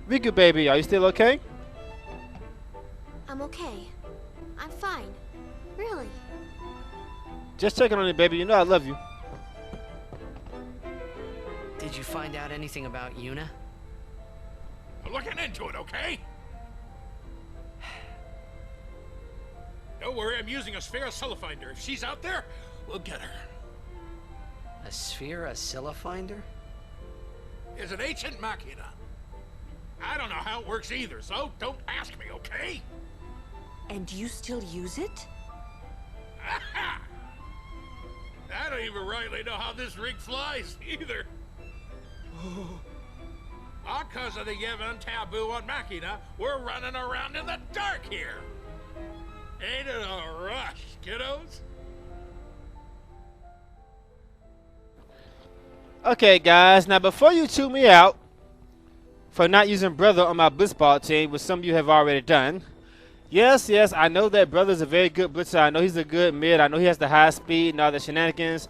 Riku baby, are you still okay? I'm okay. I'm fine. Really. Just checking on you, baby. You know I love you. Did you find out anything about Yuna? We're looking into it, okay? Don't worry, I'm using a sphere finder. If she's out there, we'll get her. A sphere, finder? It's an ancient machina. I don't know how it works either, so don't ask me, okay? And you still use it? Aha! I don't even rightly know how this rig flies, either. All cause of the Yevon taboo on Machina, we're running around in the dark here. Ain't it a rush, kiddos? Okay, guys. Now, before you chew me out for not using Brother on my blitzball team, which some of you have already done. Yes, I know that Brother's a very good blitzer. I know he's a good mid. I know he has the high speed and all the shenanigans.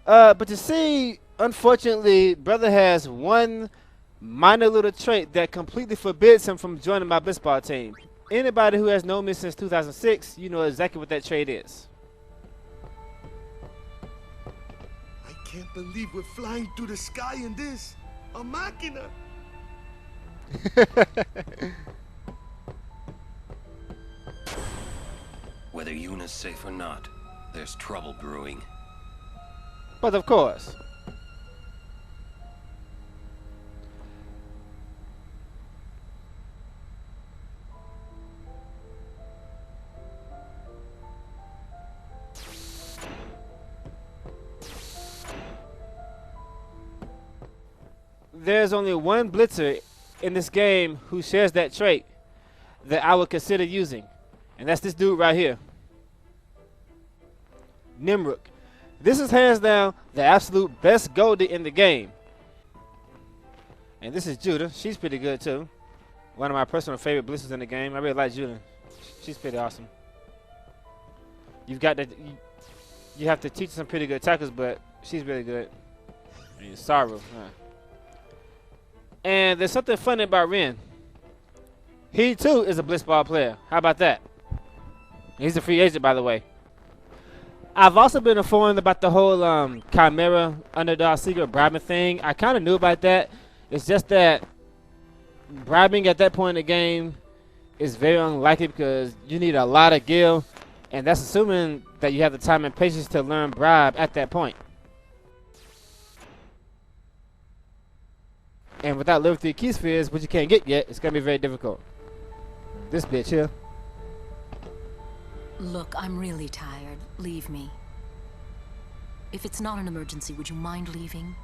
But to see, unfortunately, Brother has one minor little trait that completely forbids him from joining my blitzball team. Anybody who has known me since 2006, you know exactly what that trait is. I can't believe we're flying through the sky in this. A machina. Whether Yuna's safe or not, there's trouble brewing. But of course. There's only one blitzer in this game who shares that trait that I would consider using. And that's this dude right here. Nimruk. This is hands down the absolute best Goldie in the game. And this is Judah. She's pretty good too. One of my personal favorite blitzers in the game. I really like Judah. She's pretty awesome. You've got to, you have to teach some pretty good tackles, but she's really good. And Saru. And there's something funny about Ren. He too is a blitzball player. How about that? He's a free agent, by the way. I've also been informed about the whole Chimera underdog secret bribing thing. I kind of knew about that. It's just that bribing at that point in the game is very unlikely because you need a lot of gil, and that's assuming that you have the time and patience to learn bribe at that point. And without level 3 key spheres, which you can't get yet, it's going to be very difficult. This bitch here. Look, I'm really tired. Leave me. If it's not an emergency, would you mind leaving?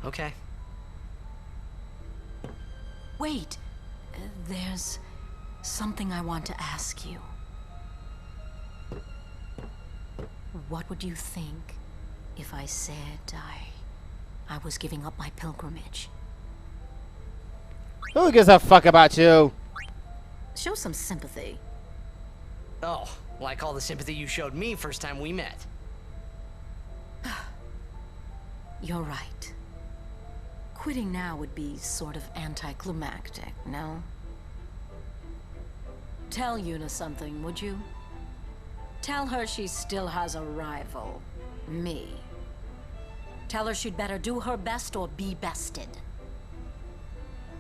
Okay. Wait. There's something I want to ask you. What would you think if I said I was giving up my pilgrimage? Who gives a fuck about you? Show some sympathy. Oh, like all the sympathy you showed me first time we met. You're right. Quitting now would be sort of anticlimactic, no? Tell Yuna something, would you? Tell her she still has a rival. Me. Tell her she'd better do her best or be bested.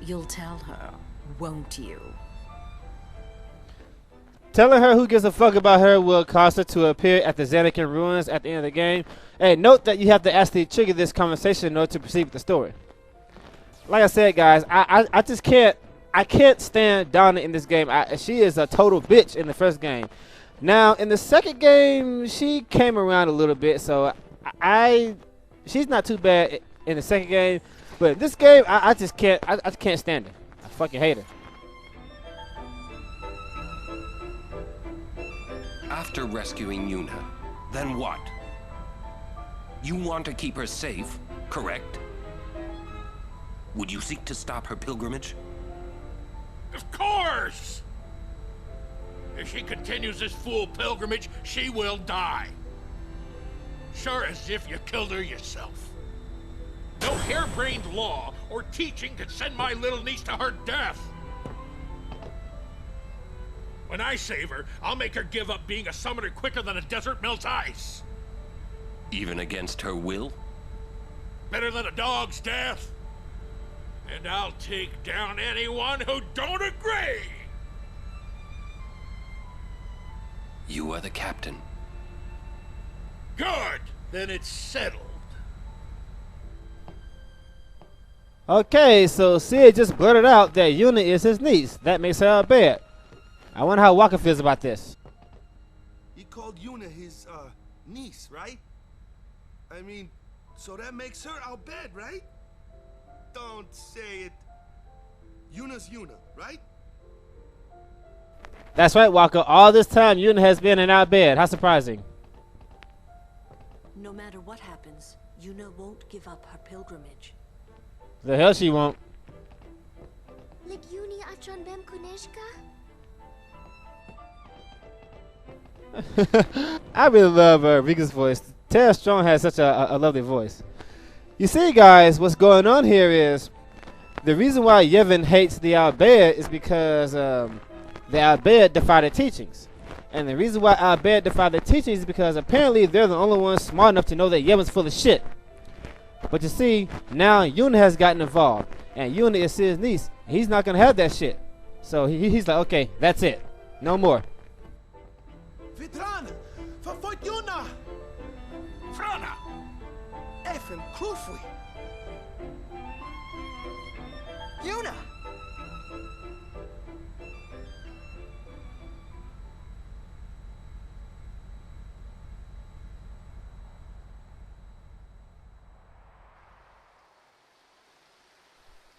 You'll tell her, won't you? Telling her who gives a fuck about her will cause her to appear at the Xanakin ruins at the end of the game. Hey, note that you have to actually trigger this conversation in order to proceed with the story. Like I said, guys, I just can't stand Dona in this game. She is a total bitch in the first game. Now, in the second game, she came around a little bit, so she's not too bad in the second game. But in this game, I just can't stand her. I fucking hate her. After rescuing Yuna, then what? You want to keep her safe, correct? Would you seek to stop her pilgrimage? Of course! If she continues this fool pilgrimage, she will die. Sure as if you killed her yourself. No harebrained law or teaching could send my little niece to her death. When I save her, I'll make her give up being a summoner quicker than a desert melts ice. Even against her will? Better than a dog's death. And I'll take down anyone who don't agree. You are the captain. Good. Then it's settled. Okay, so Sid just blurted out that Yuna is his niece. That makes her a bad. I wonder how Walker feels about this. He called Yuna his, niece, right? I mean, so that makes her our bed, right? Don't say it. Yuna's Yuna, right? That's right, Walker. All this time, Yuna has been in our bed. How surprising. No matter what happens, Yuna won't give up her pilgrimage. The hell she won't. Lig Yuni Achon Bem Kuneshka? I really love Rika's voice. Tara Strong has such a lovely voice. You see, guys, what's going on here is the reason why Yevon hates the Albed is because the Albed defy the teachings. And the reason why Albed defy the teachings is because apparently they're the only ones smart enough to know that Yevon's full of shit. But you see, now Yuna has gotten involved. And Yuna is Sid's niece. He's not going to have that shit. So he's like, okay, that's it. No more. Vitran! Verfolgt Yuna! Frana! Effen Krufui! Yuna!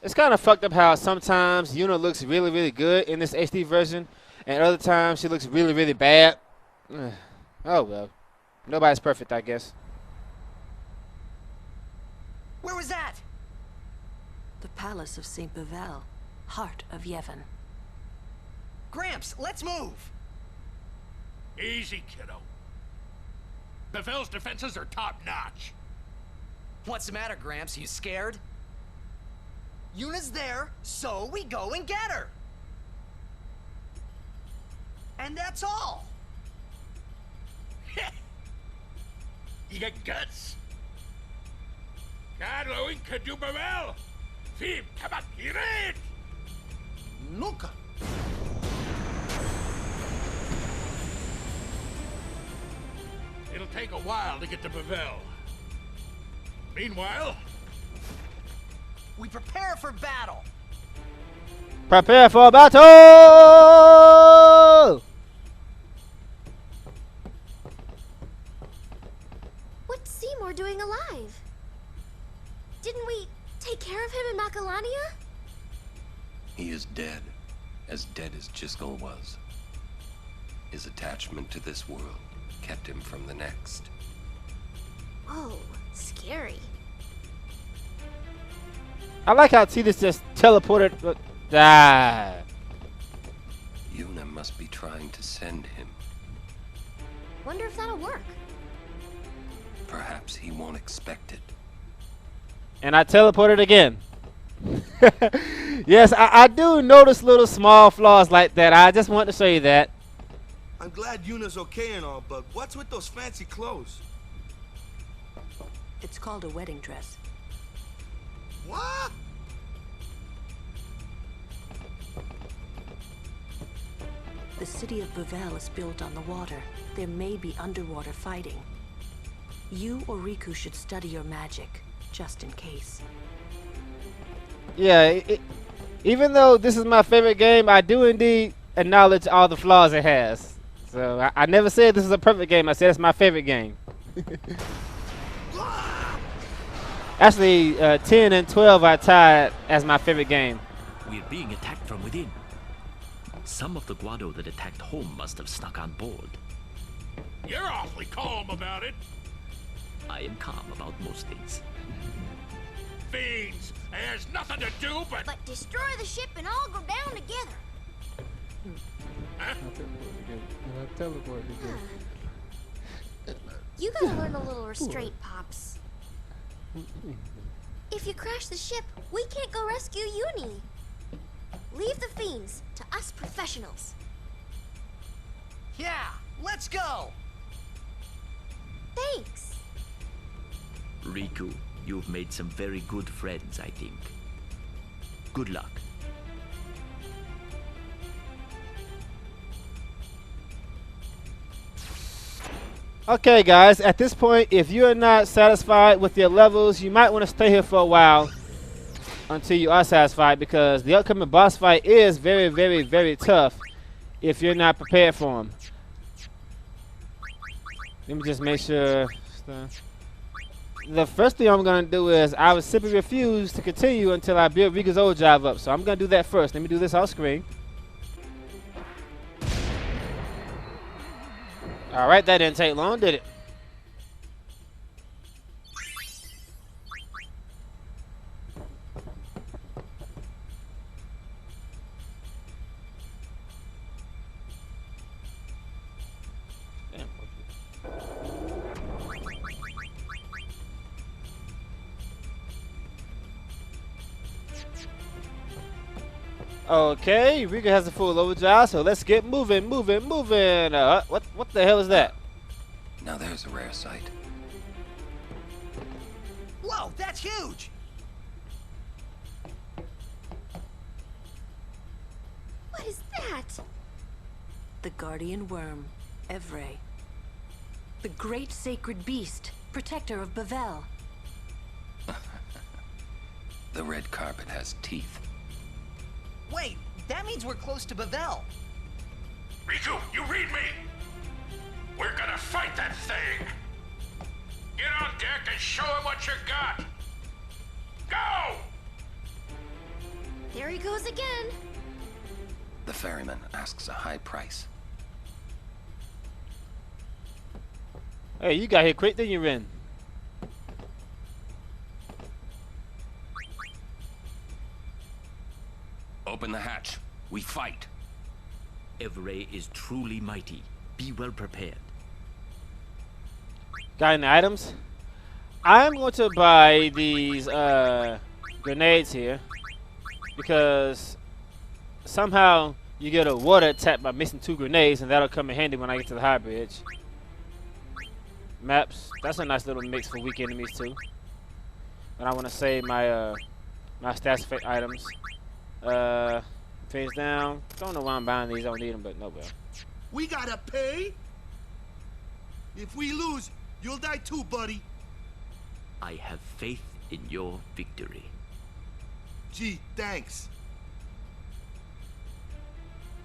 It's kind of fucked up how sometimes Yuna looks really, really good in this HD version, and other times she looks really, really bad. Oh well. Nobody's perfect, I guess. Where was that? The palace of St. Bevelle, heart of Yevon. Gramps, let's move! Easy, kiddo. Bevelle's defenses are top-notch. What's the matter, Gramps? You scared? Yuna's there, so we go and get her! And that's all! You got guts? Carlo could do Bevelle! Fib, kabat, ired! Nunca! It'll take a while to get to Bevelle. Meanwhile, We prepare for battle! Prepare for battle! What's Seymour doing alive? Didn't we take care of him in Macalania? He is dead as Jiskel was. His attachment to this world kept him from the next. Whoa, scary. I like how Tidus just teleported. Ah. Yuna must be trying to send him. Wonder if that'll work. Perhaps he won't expect it. And I teleported again. Yes, I do notice little small flaws like that. I just want to show you that. I'm glad Yuna's okay and all, but what's with those fancy clothes? It's called a wedding dress. What? The city of Bevelle is built on the water. There may be underwater fighting. You or Riku should study your magic, just in case. Yeah, even though this is my favorite game, I do indeed acknowledge all the flaws it has. So I never said this is a perfect game. I said it's my favorite game. Actually, 10 and 12 I tied as my favorite game. We're being attacked from within. Some of the Guado that attacked home must have snuck on board. you're awfully calm about it. I am calm about most things. Fiends, there's nothing to do but... But destroy the ship and all go down together. Huh? You gotta learn a little restraint, Pops. If you crash the ship, we can't go rescue Uni. Leave the fiends to us professionals. Yeah, let's go! Thanks. Riku, you've made some very good friends, I think. Good luck. Okay, guys, at this point, if you are not satisfied with your levels, you might want to stay here for a while until you are satisfied, because the upcoming boss fight is very, very, very tough if you're not prepared for him. Let me just make sure. The first thing I'm going to do is I would simply refuse to continue until I build Riku's old job up. So I'm going to do that first. Let me do this off screen. All right, that didn't take long, did it? Okay, Riku has a full overdrive, so let's get moving. What the hell is that? Now there's a rare sight. Whoa, that's huge! What is that? The guardian worm, Evrae. The great sacred beast, protector of Bevelle. The red carpet has teeth. Wait, that means we're close to Bevelle. Riku, you read me! We're gonna fight that thing! Get on deck and show him what you got! Go! There he goes again. The ferryman asks a high price. Hey, you got here quick, didn't you, Ren? Open the hatch. We fight. Evrae is truly mighty. Be well prepared. Got any items? I'm going to buy these grenades here because somehow you get a water attack by missing 2 grenades, and that'll come in handy when I get to the high bridge. Maps. That's a nice little mix for weak enemies too. But I want to save my my stats items. Face down. Don't know why I'm buying these. I don't need them, but no well. We gotta pay? If we lose, you'll die too, buddy. I have faith in your victory. Gee, thanks.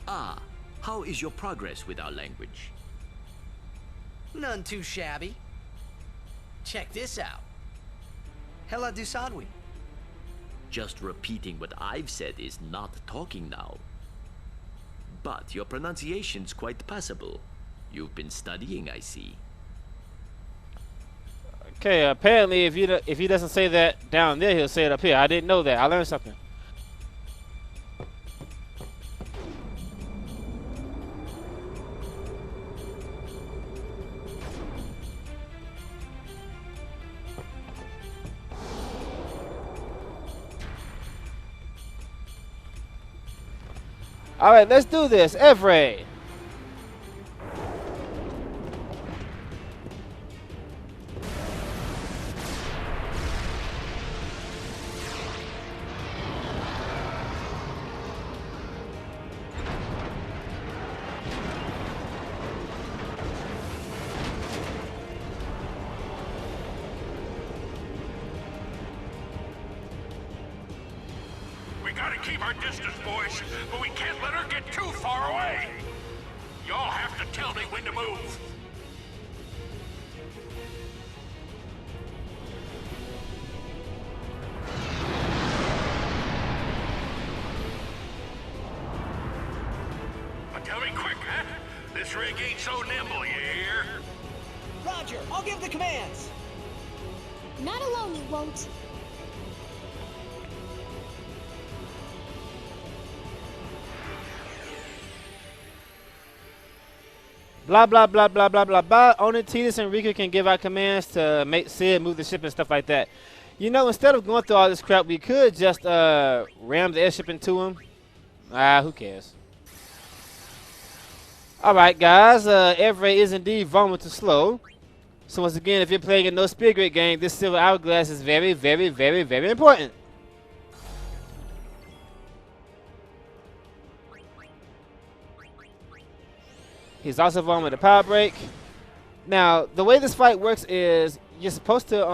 Ah, how is your progress with our language? None too shabby. Check this out. Hela Dusadwi. Just repeating what I've said is not talking now. But your pronunciation's quite passable. You've been studying, I see. Okay, apparently if he doesn't say that down there, he'll say it up here. I didn't know that. I learned something. All right, let's do this. Evrae. We gotta keep our distance, boys, but we can't let her get too far away. Y'all have to tell me when to move. Now tell me quick, huh? This rig ain't so nimble, you hear? Roger, I'll give the commands. Not alone, you won't. Blah, blah, blah, blah, blah, blah, blah. Only Tidus and Riku can give out commands to make Sid move the ship and stuff like that. You know, instead of going through all this crap, we could just ram the airship into him. Who cares? Alright, guys. Evrae is indeed vulnerable to slow. So once again, if you're playing a no speed grade game, this silver hourglass is very, very, very, very important. He's also vulnerable to power break. Now, the way this fight works is you're supposed to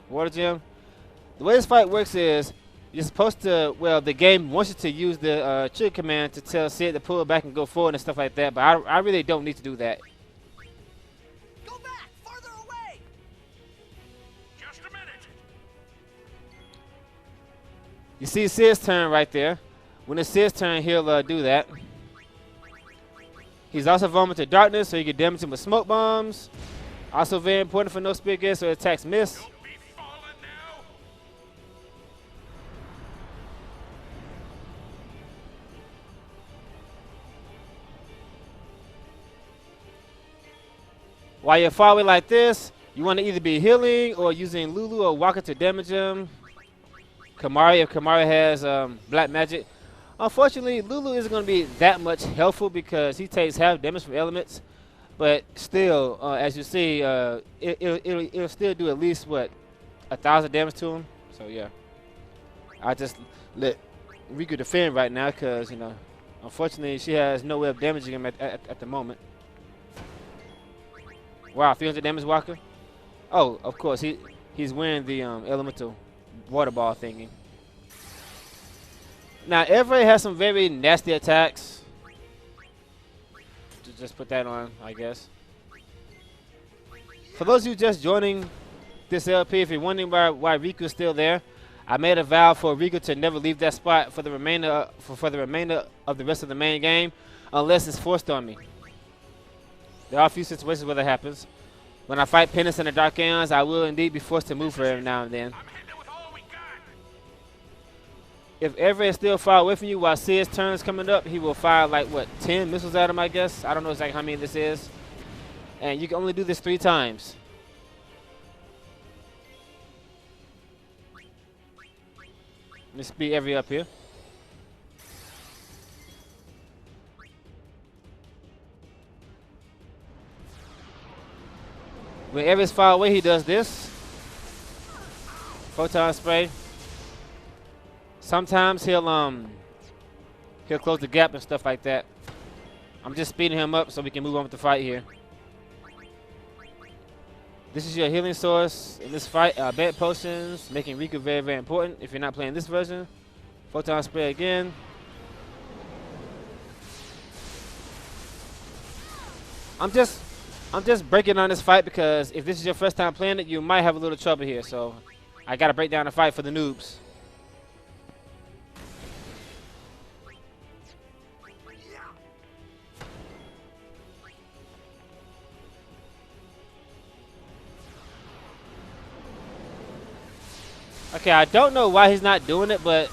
water gem. The way this fight works is you're supposed to, well, the game wants you to use the trigger command to tell Sid to pull back and go forward and stuff like that, but I really don't need to do that. Go back! Farther away! Just a minute. You see Sid's turn right there. When it's Sid's turn, he'll do that. He's also vulnerable to darkness, so you can damage him with smoke bombs. Also very important for no speed gear, so attacks miss. Don't be falling now. While you're far away like this, you want to either be healing or using Lulu or Waka to damage him. Kamari, if Kamari has black magic. Unfortunately, Lulu isn't going to be that much helpful because he takes half damage from elements. But still, as you see, it'll still do at least, what, 1,000 damage to him. So, yeah. I just let Riku defend right now because, you know, unfortunately, she has no way of damaging him at the moment. Wow, 300 damage, Walker. Oh, of course, he's wearing the elemental water ball thingy. Now, Evrae has some very nasty attacks. Just put that on, I guess. For those of you just joining this LP, if you're wondering why Riku is still there, I made a vow for Riku to never leave that spot for the remainder of the rest of the main game, unless it's forced on me. There are a few situations where that happens. When I fight Penance in the Dark Aeons, I will indeed be forced to move for every now and then. I'm hitting it with all we got. If Evrae is still far away from you while Sid's turn is coming up, he will fire like, what, 10 missiles at him, I guess? I don't know exactly how many this is. And you can only do this 3 times. Let me speed Evrae up here. When Evrae's far away, he does this. Photon spray. Sometimes he'll close the gap and stuff like that. I'm just speeding him up so we can move on with the fight here. This is your healing source in this fight. Bed potions, making Riku very, very important if you're not playing this version. Photon spray again. I'm just breaking on this fight because if this is your first time playing it, you might have a little trouble here. So I gotta break down the fight for the noobs. Okay, I don't know why he's not doing it, but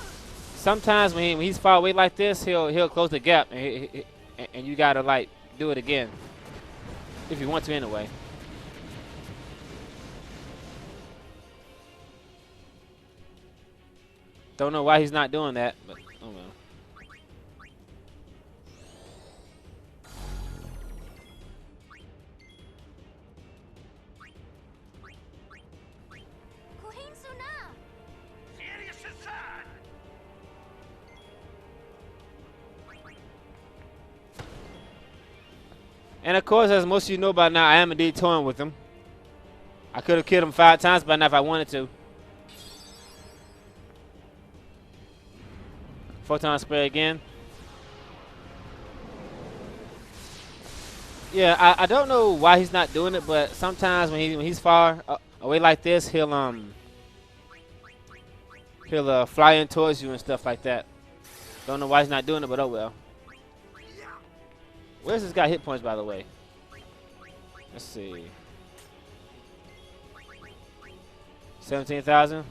sometimes when he's far away like this, he'll close the gap, and you gotta like do it again if you want to anyway. Don't know why he's not doing that, but oh well. Serious inside. And of course, as most of you know by now, I am indeed toying with him. I could have killed him 5 times by now if I wanted to. Photon spray again. Yeah, I don't know why he's not doing it, but sometimes when he's far away like this, he'll fly in towards you and stuff like that. Don't know why he's not doing it, but oh well. Where's this guy hit points, by the way? Let's see. 17,000.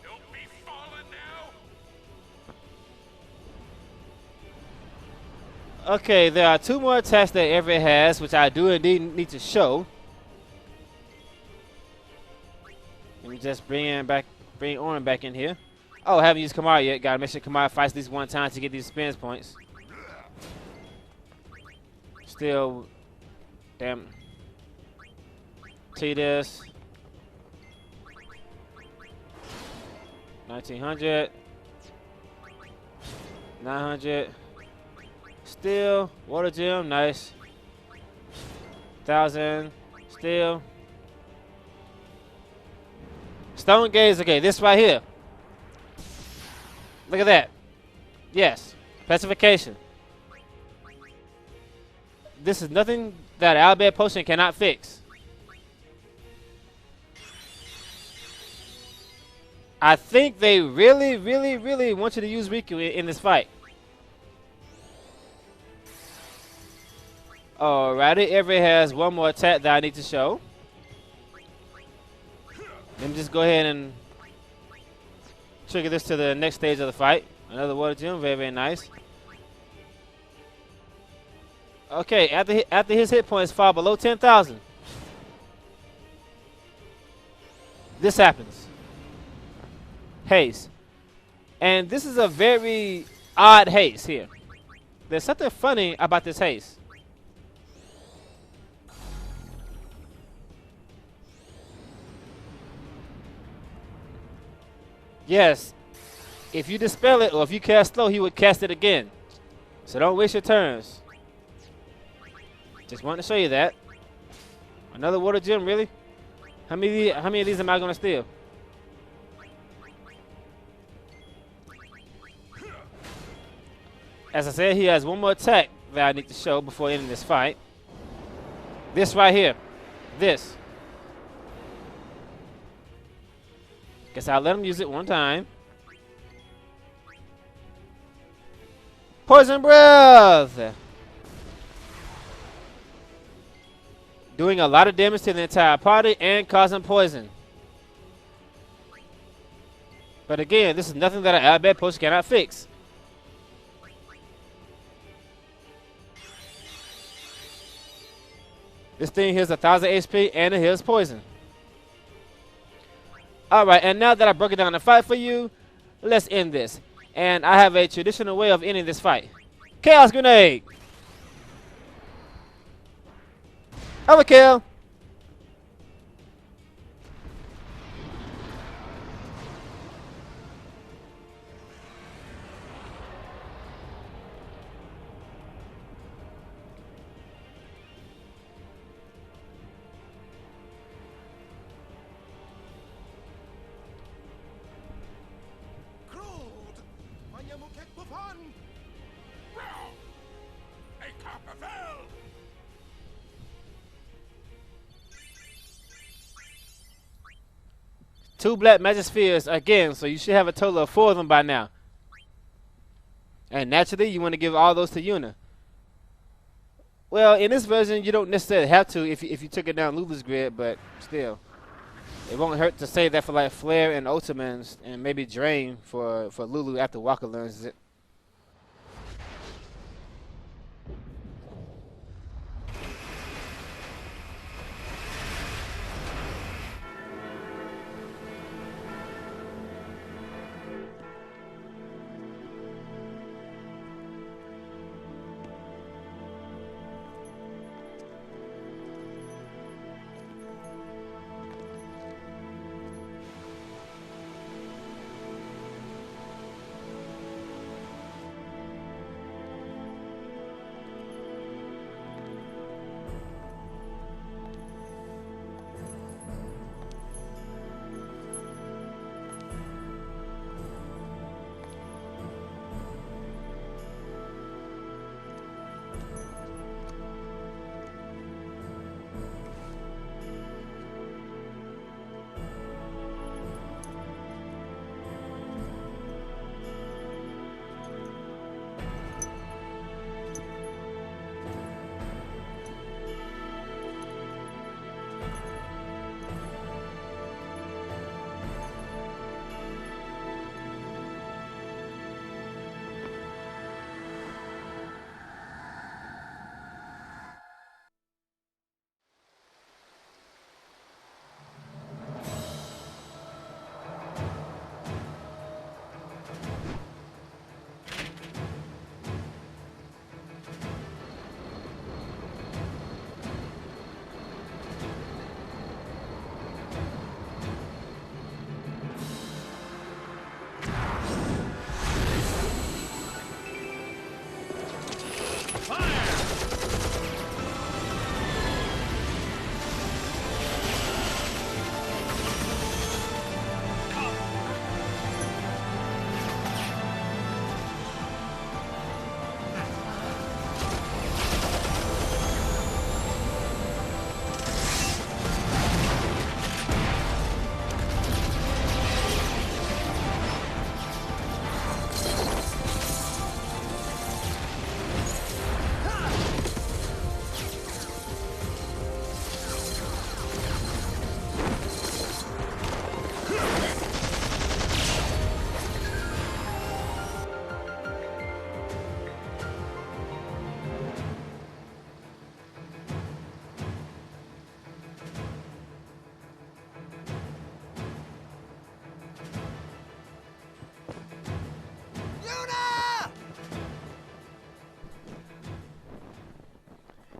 Don't be falling now. Okay, there are 2 more attacks that Evrae has, which I do indeed need to show. Let me just bring Orin back in here. Oh, haven't used Kamara yet. Gotta make sure Kamara fights at least one time to get these spins points. Still, damn. T this. 1900. 900. Still, water gem, nice. 1000. Still. Stone gaze, okay, this right here. Look at that. Yes. Specification. This is nothing that Albert Potion cannot fix. I think they really, really, really want you to use Riku in this fight. Alrighty, Evrae has one more attack that I need to show. Let me just go ahead and trigger this to the next stage of the fight. Another water gem, very, very nice. Okay, after his hit points fall below 10,000, this happens. Haste. And this is a very odd haste here. There's something funny about this haste. Yes, if you dispel it or if you cast slow, he would cast it again. So don't waste your turns. Just wanted to show you that. Another water gem, really? How many of these am I going to steal? As I said, he has one more attack that I need to show before ending this fight. This right here. This. Guess I'll let him use it one time. Poison Breath! Doing a lot of damage to the entire party and causing poison. But again, this is nothing that an Albert Potion cannot fix. This thing heals 1,000 HP and it heals poison. Alright, and now that I broke it down the fight for you, let's end this. And I have a traditional way of ending this fight. Chaos Grenade! Overkill! Bevelle! Two black magic spheres again, so you should have a total of 4 of them by now. And naturally, you want to give all those to Yuna. Well, in this version, you don't necessarily have to if you took it down Lulu's grid, but still. It won't hurt to say that for like Flare and Ultimans and maybe Drain for Lulu after Walker learns it.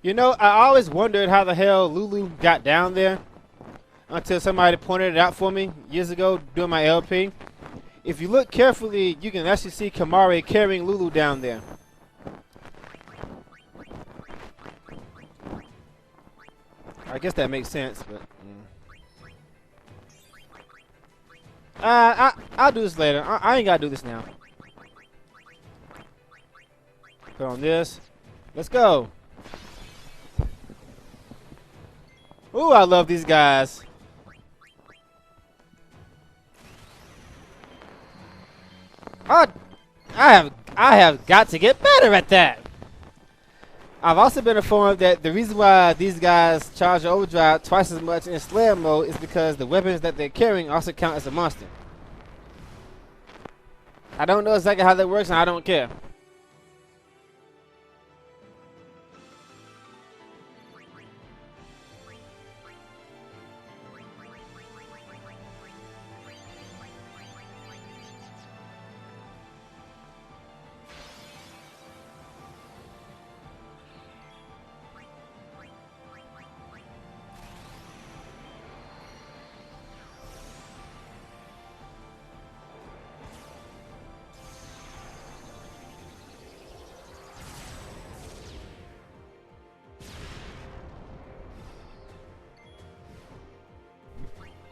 You know, I always wondered how the hell Lulu got down there until somebody pointed it out for me years ago doing my LP. If you look carefully, you can actually see Kamari carrying Lulu down there. I guess that makes sense, but I'll do this later. I ain't gotta do this now. Put on this. Let's go. Ooh, I love these guys. I have got to get better at that. I've also been informed that the reason why these guys charge overdrive twice as much in Slayer mode is because the weapons that they're carrying also count as a monster. I don't know exactly how that works, and I don't care.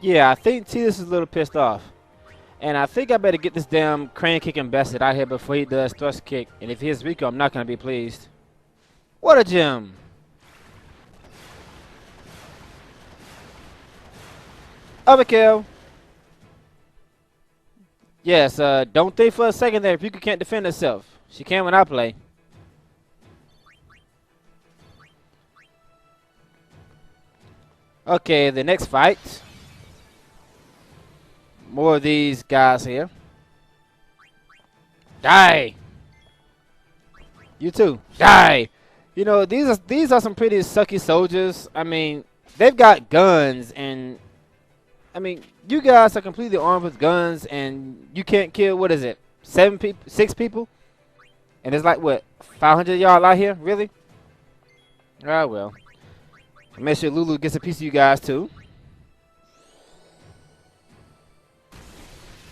Yeah, I think Tidus is a little pissed off. And I think I better get this damn crane kicking bastard out here before he does thrust kick. And if he hits Riku, I'm not going to be pleased. What a gem! Overkill! Yes, don't think for a second that Riku can't defend herself. She can when I play. Okay, the next fight. More of these guys here. Die! You too. Die! You know, these are some pretty sucky soldiers. I mean, they've got guns, and I mean, you guys are completely armed with guns, and you can't kill, what is it, 6 people? And it's like, what, 500 y'all out here? Really? Ah, well. Make sure Lulu gets a piece of you guys, too.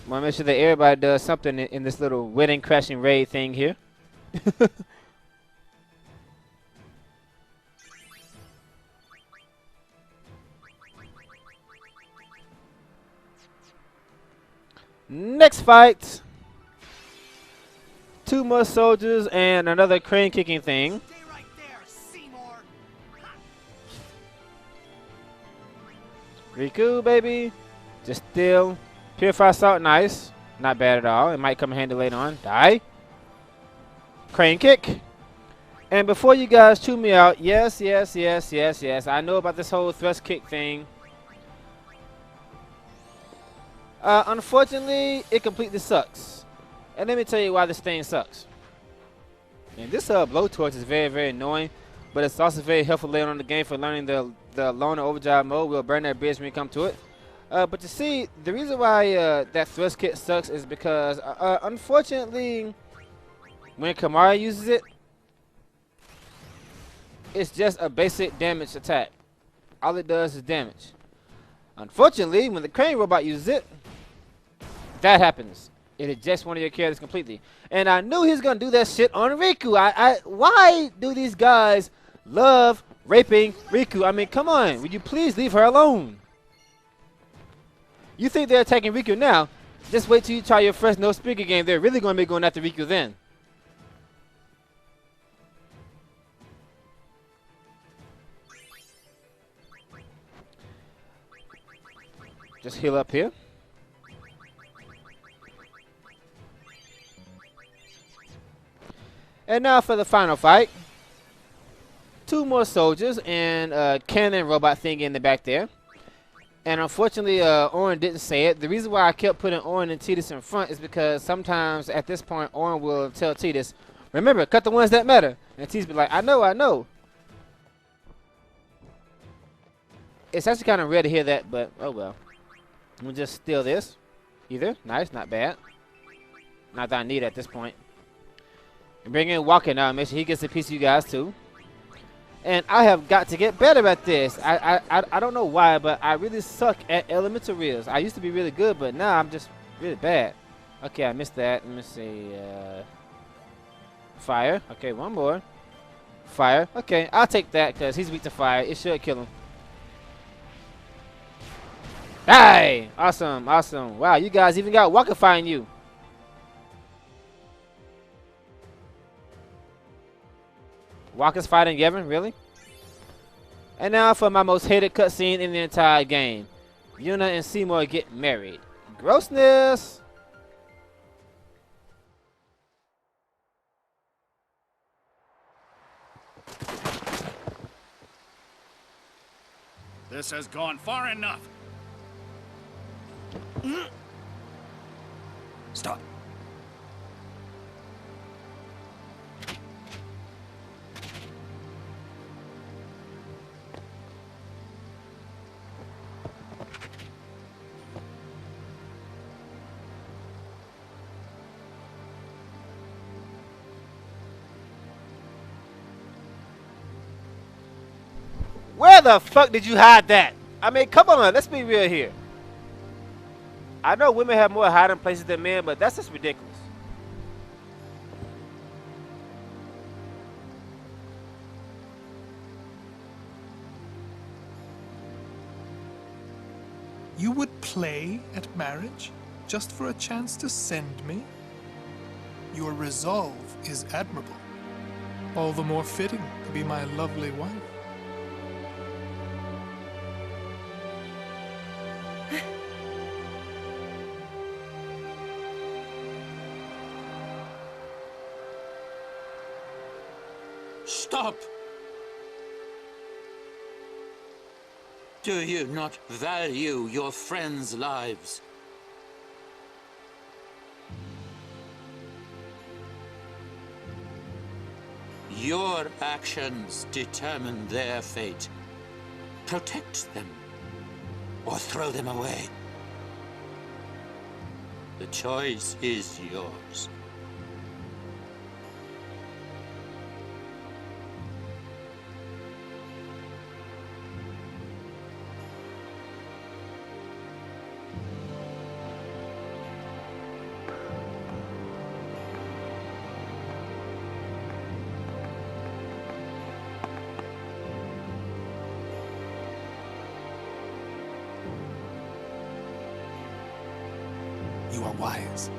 Want to make sure that everybody does something in this little wedding crashing raid thing here. Next fight. 2 more soldiers and another crane kicking thing. Stay right there, Seymour. Riku, baby. Just still. Purify salt and ice. Not bad at all. It might come in handy later on. Die. Crane kick. And before you guys chew me out, yes. I know about this whole thrust kick thing. Unfortunately, it completely sucks. And let me tell you why this thing sucks. And this blowtorch is very, very annoying. But it's also very helpful later on in the game for learning the loner overdrive mode. We'll burn that bridge when we come to it. But you see, the reason why that thrust kick sucks is because, unfortunately, when Kamari uses it, it's just a basic damage attack. All it does is damage. Unfortunately, when the crane robot uses it, that happens. It ejects one of your characters completely. And I knew he was going to do that shit on Riku. Why do these guys love raping Riku? I mean, come on. Would you please leave her alone? You think they're attacking Riku now? Just wait till you try your first no speaker game. They're really going to be going after Riku then. Just heal up here. And now for the final fight. 2 more soldiers and a cannon robot thing in the back there. And unfortunately, Orin didn't say it. The reason why I kept putting Orin and Tidus in front is because sometimes at this point, Orin will tell Tidus, remember, cut the ones that matter. And Tidus be like, I know. It's actually kind of rare to hear that, but oh well. We'll just steal this. Either. Nice, not bad. Not that I need it at this point. And bring in Walker now. Make sure he gets a piece of you guys too. And I have got to get better at this. I don't know why, but I really suck at elemental reels. I used to be really good, but now I'm just really bad. Okay, I missed that. Let me see. Fire. Okay, one more. Fire. Okay, I'll take that because he's weak to fire. It should kill him. Hey! Awesome, awesome. Wow, you guys even got Walkify in you. Walker's fighting Yevon, really? And now for my most hated cutscene in the entire game. Yuna and Seymour get married. Grossness! This has gone far enough. Stop. Where the fuck did you hide that? I mean, come on, let's be real here. I know women have more hiding places than men, but that's just ridiculous. You would play at marriage just for a chance to send me? Your resolve is admirable. All the more fitting to be my lovely wife. Stop! Do you not value your friends' lives? Your actions determine their fate. Protect them, or throw them away. The choice is yours. You are wise.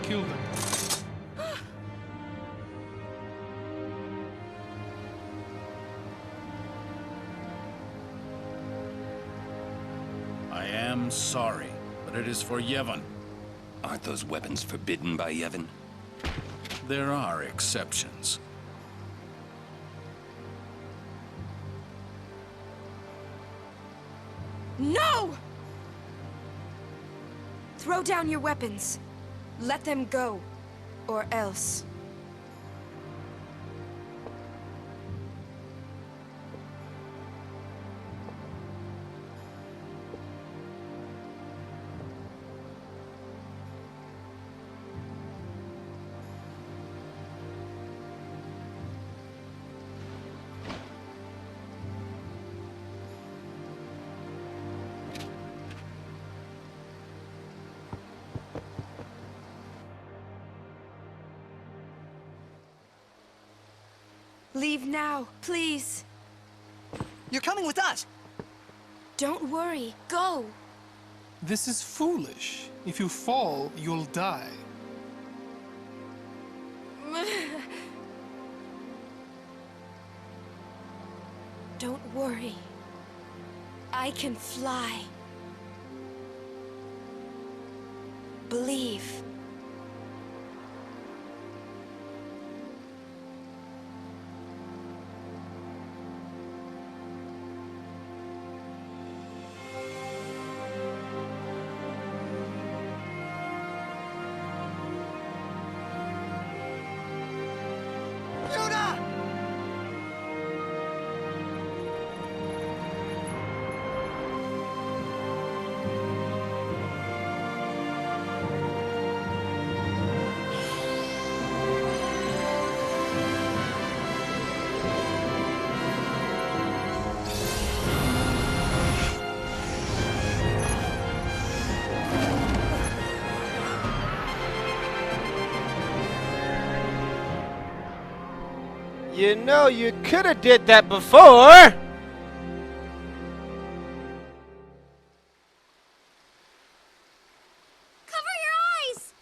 Kill them. I am sorry, but it is for Yevon. Aren't those weapons forbidden by Yevon? There are exceptions. No! Throw down your weapons. Let them go, or else. Leave now, please. You're coming with us! Don't worry. Go! This is foolish. If you fall, you'll die. Don't worry. I can fly. Believe. Yuna! You know, you could have did that before. Cover your eyes!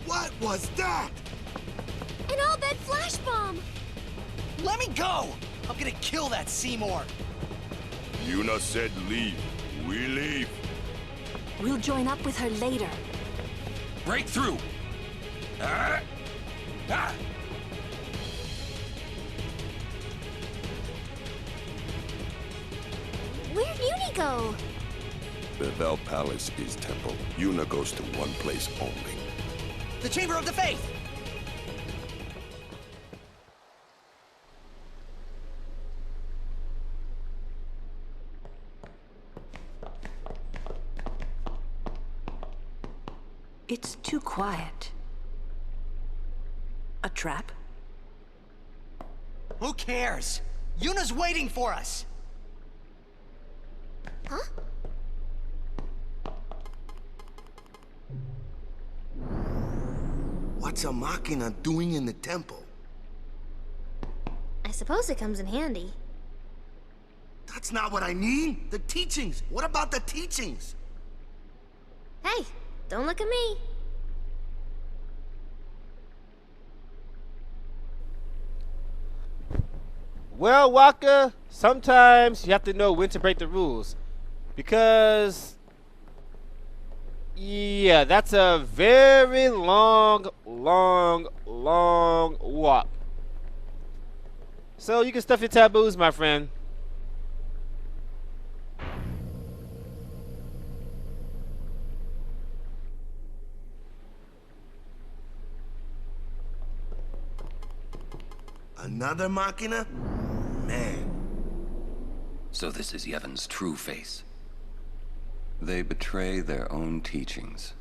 What was that? An all-bed flash bomb! Let me go! I'm gonna kill that Seymour! Yuna said leave. We leave. We'll join up with her later. Break through! Ah! Ah! Where'd Yuni go? Bevelle Palace is temple. Yuna goes to one place only. The Chamber of the Faith! It's too quiet. A trap? Who cares? Yuna's waiting for us! Huh? What's a Machina doing in the temple? I suppose it comes in handy. That's not what I mean. The teachings. What about the teachings? Hey, don't look at me. Well, Waka, sometimes you have to know when to break the rules. Because, yeah, that's a very long walk. So you can stuff your taboos, my friend. Another Machina? Man. So this is Yevon's true face. They betray their own teachings.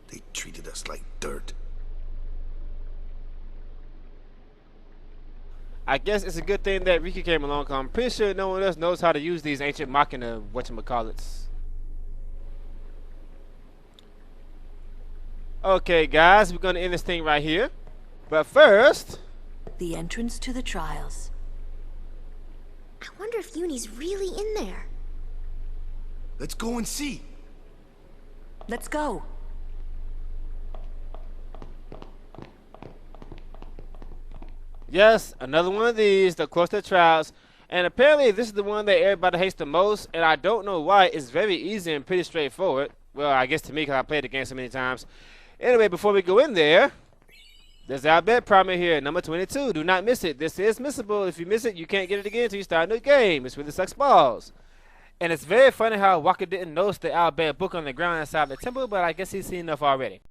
They treated us like dirt. I guess it's a good thing that Riku came along, 'cause I'm pretty sure no one else knows how to use these ancient Machina whatchamacallits. Okay, guys, we're gonna end this thing right here. But first, The entrance to the trials. I wonder if Yuni's really in there. Let's go and see. Let's go. yes, another one of these, the Cluster Trials. And apparently this is the one that everybody hates the most, and I don't know why. It's very easy and pretty straightforward. Well, I guess to me, because I played the game so many times. Anyway, before we go in there, there's our bed primer here, number 22. Do not miss it. This is missable. If you miss it, you can't get it again until you start a new game. It's really sucks balls. And it's very funny how Walker didn't notice the Owlbear book on the ground inside the temple, but I guess he's seen enough already.